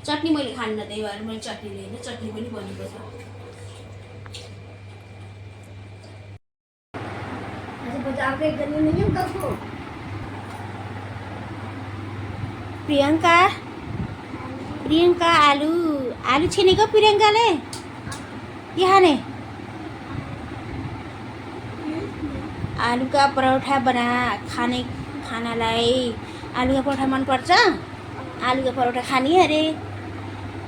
चटनी मैले खान्न, त्यही भएर मैले चटनी लिएन। चटनी पनि बनेको छ। प्रियंका आलू छिनेको प्रियंकाले के खाने? आलू का परोठा खानालाई आलू का परोठा मन पर्छ? आलू का परोठा खाने अरे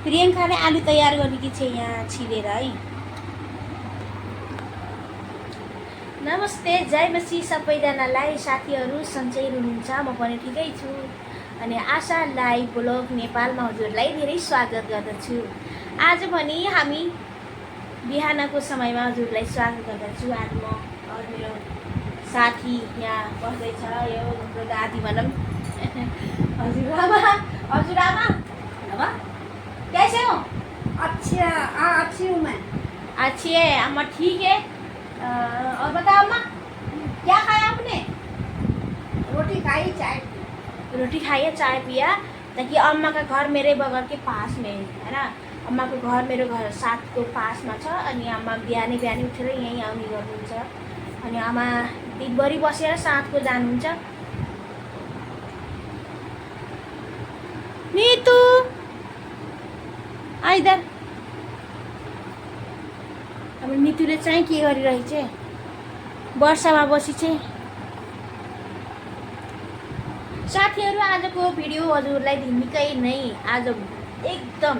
प्रियंकाले आलू तयार गरेकी छ यहाँ छिलेर है। नमस्ते, जय मसी सबैजनालाई। साथीहरू सन्चै हुनुहुन्छ? म पनि ठिकै छु। अनि आशा लाइभ ब्लग नेपालमा हजुरलाई धेरै स्वागत गर्दछु। आज पनि हामी बिहानको समयमा हजुरलाई स्वागत गर्दछु। आज म और मेरो साथी यहाँ बस्दैछ, यो हाम्रो दादी भनौँ। हजुरआमा कैसे हो? अच्छी हूँ मैं। अच्छी है अम्मा, ठीक है। और बताओ अम्मा, क्या खाया आपने? रोटी खाई, चाय रोटी खाइए, चाय पिया। ताकि अम्मा का घर मेरे बगल के पास में है ना। अम्मा को घर मेरो घर साथको पासमा छ। अनि आमा बिहानै उठेर यहीँ आउने गर्नुहुन्छ। अनि आमा दिनभरि बसेर साथको जानुहुन्छ। नीतू आइदर। अब नीतूले चाहिँ के गरिरहेछ? वर्षामा बसी चाहिँ। साथीहरू आजको भिडियो हजुरलाई निकै नै आज एकदम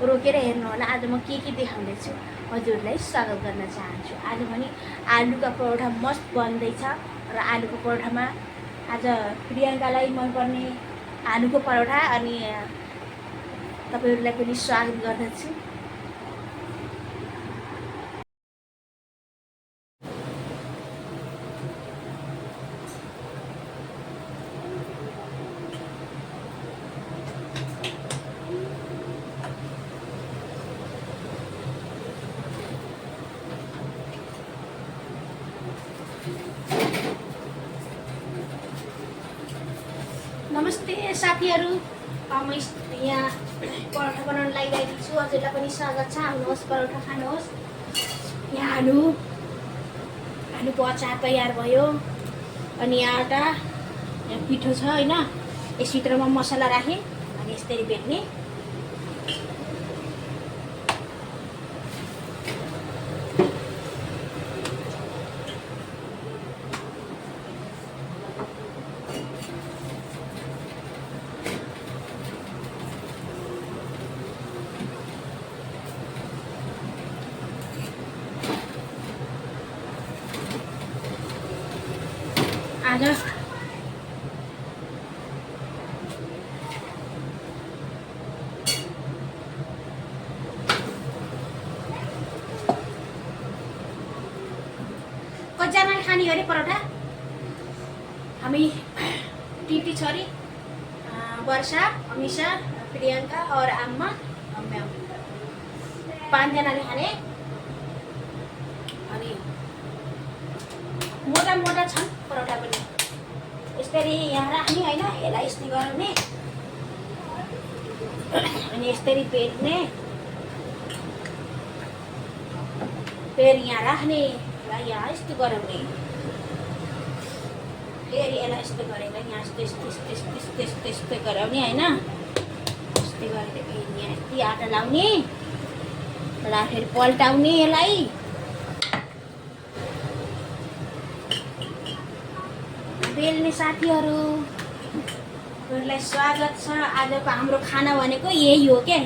रोकेर हेर्नु होला। आज म के देखाउँदैछु हजुरलाई स्वागत गर्न चाहन्छु। आज पनि आलुका परोठा मस्त बन्दैछ र आलुको परोठामा आज प्रियंकालाई मनपर्ने आलुको परोठा। अनि तपाईहरुलाई पनि स्वागत गर्दछु। नमस्ते साथीहरू, म यहाँ परोठा बनाउन लागिरहेको छु। हजुरलाई पनि स्वागत छ। आउनुहोस्, परोठा खानुहोस्। यहाँ आलुको अचार तयार भयो। अनि यहाँ पिठो छ हैन, यसभित्रमा मसला राखेँ अनि यसरी बेच्ने। आज कतिजनाले खाने अरे परोठा? हामी टिटी छोरी वर्षा, अमिषा, प्रियंका और आम्मा, मैं 5 जनाले खाने। अनि मोटा छन् परोठा पनि। यसरी यहाँ राख्ने हैन, यसलाई यस्तै गराउने अनि यसरी बेच्ने। फेरि यहाँ राख्ने, यहाँ यस्तो गराउने। फेरि यसलाई यस्तो गरेर यहाँ यस्तै गराउने हैन। यस्तै गरेर फेरि यहाँ यस्तै आटा लाउने, फेरि पल्टाउने यसलाई। बेल्ने साथीहरूलाई स्वागत छ। आजको हाम्रो खाना भनेको यही हो के।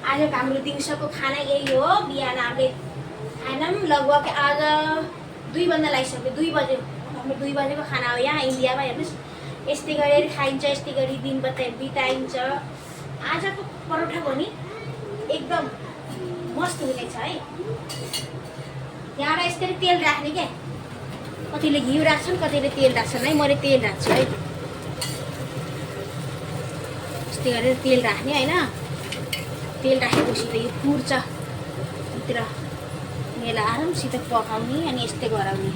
आजको हाम्रो दिउँसोको खाना यही हो। बिहान हामीले खायौँ लगभग आज 2 बज्न लागिसक्यो। 2 बजे हाम्रो 2 बजेको खाना हो यहाँ इन्डियामा। हेर्नुहोस्, यस्तै गरेर खाइन्छ, यस्तै गरी दिन बिताइन्छ। आजको परोठा पनि एकदम मस्त हुनेछ है। यहाँ यसरी तेल राख्ने क्या। कतिले घिउ राख्छन्, कतिले तेल राख्छन् है। मैले तेल राख्छु है। यस्तै गरेर तेल राख्ने हैन। तेल राखेपछि त यो पुर्छ भित्र, यसलाई आरामसित पकाउने अनि यस्तै गराउने।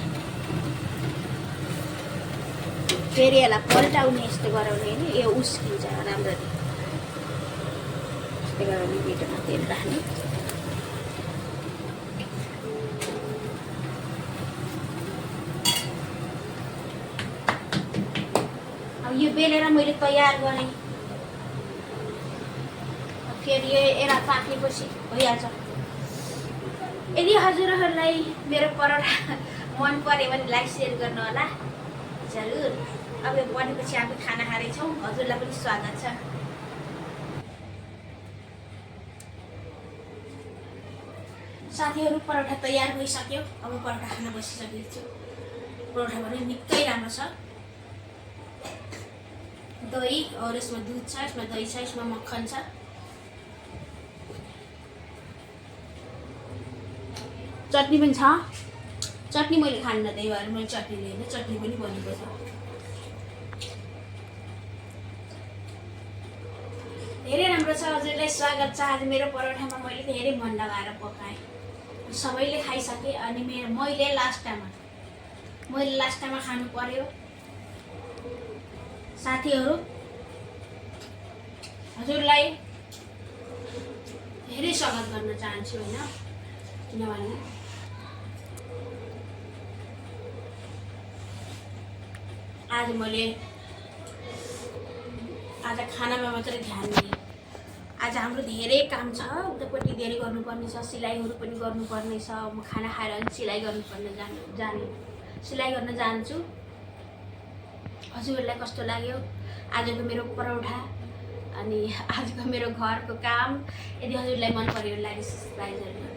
फेरि यसलाई पल्टाउने, यस्तो गराउने हैन। यो उस्किन्छ राम्ररी। यस्तै गराउने मिठोमा तेल राख्ने। अब यो बेलेर मैले तयार गरेँ, फेरि यो एरा पाकेपछि भइहाल्छ। यदि हजुरहरूलाई मेरो परोठा मन पर्यो भने लाइक सेयर गर्नु होला जरुर। अब यो बनेपछि हामी खाना खाँदैछौँ, हजुरलाई पनि स्वागत छ। साथीहरू परोठा तयार भइसक्यो, अब परोठा खान बसिसकेको छु। परोठा पनि निकै राम्रो छ। दही और यसमा दुध छ, यसमा दही छ, यसमा मक्खन छ। चटनी पनि छ। चटनी मैले खान्न, त्यही भएर मैले चटनी लिएन, चटनी पनि बनेको छ। धेरै राम्रो छ। हजुरलाई स्वागत छ। आज मेरो परोठामा मैले धेरै मन लगाएर पकाएँ, सबैले खाइसके। अनि मैले लास्ट टाइममा खानु पर्यो। साथीहरू हजुरलाई धेरै स्वागत गर्न चाहन्छु होइन, किनभने आज खानामा मात्रै ध्यान दिएँ। आज हाम्रो धेरै काम छ, उतापट्टि धेरै गर्नुपर्ने छ, सिलाइहरू पनि गर्नुपर्ने छ। म खाना खाएर अनि सिलाइ गर्न जान्छु। हजुरहरूलाई कस्तो लाग्यो आजको मेरो परोठा अनि आजको मेरो घरको काम? यदि हजुरलाई मन पर्यो लाइक सब्सक्राइब गर्नु।